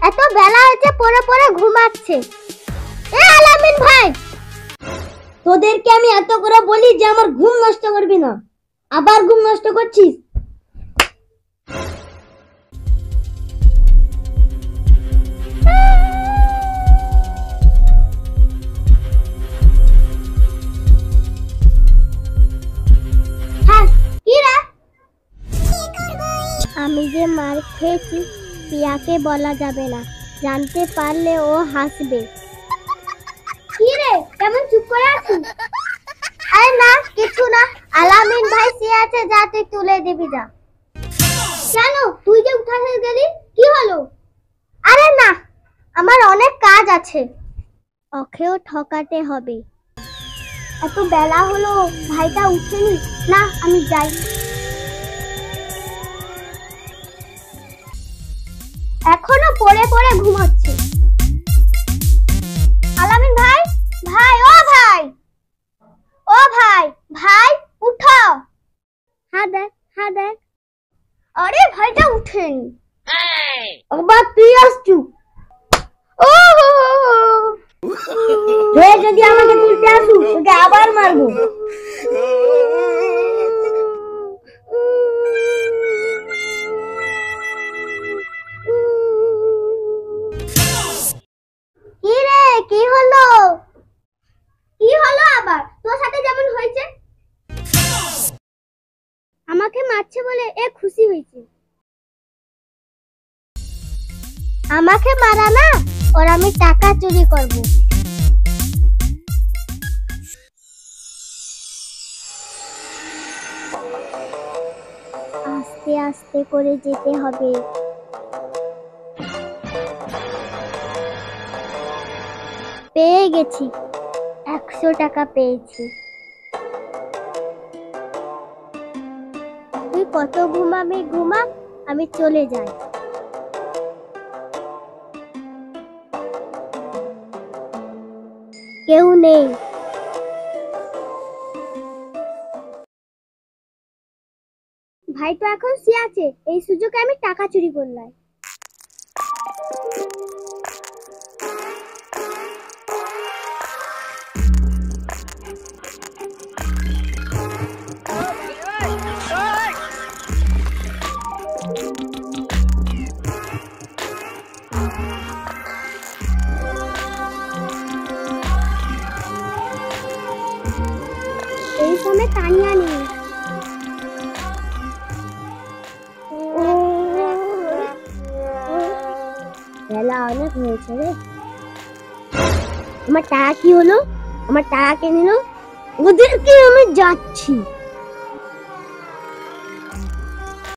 এত বেলা হয়েছে, পড়ে পড়ে ঘুমাচ্ছে। এ আলামিন ভাই, তোদেরকে আমি এত করে বলি যে আমার ঘুম নষ্ট করবি না, আবার ঘুম নষ্ট করছিস। আমি যে মার খেয়েছি পিয়াকে বলা যাবে না, জানতে পারলে ও হাসবে। কি রে, কেমন চুপ করে আছিস? আরে না, কিছু না। আলামিন ভাই শুয়ে আছে, যা তুই তুলে দিবি যা। কেন, তুই যে উঠা হয়ে গেলি, কি হলো? আরে না, আমার অনেক কাজ আছে। ওকেও ঠকাতে হবে। এত বেলা হলো, ভাইটা উঠেনি। না, আমি যাই। এখনো পড়ে পড়ে ঘুমাচ্ছে। আলামিন ভাই, ভাই, ও ভাই, ও ভাই, ভাই উঠো। হ্যাঁ দেখ, হ্যাঁ দেখ। আরে ভাইটা উঠেনি। আবার তুই আসছু। ও হে, যদি আমাকে তুলতে আসু তোকে আবার মারবো। কি রে, কি হলো? কি হলো আবার? তোর সাথে যেমন হয়েছে। আমাকে মারছে বলে এ খুশি হয়েছে। আমাকে মারা না, ওর আমি টাকা চুরি করব। আস্তে আস্তে করে যেতে হবে। পেয়ে গেছি, 100 টাকা পেয়েছি। তুই কত ঘুমাবি ঘুমা, আমি চলে যাই। কেউ নেই। ভাই তো এখন শুয়ে আছে, এই সুযোগে আমি টাকা চুরি করলাম। এই সময় তানিয়া নেই। বেলা অনেক হয়েছে রে। আমার টাকা কি হলো? আমার টাকা কে নিল? ওদেরকে আমি যাচ্ছি।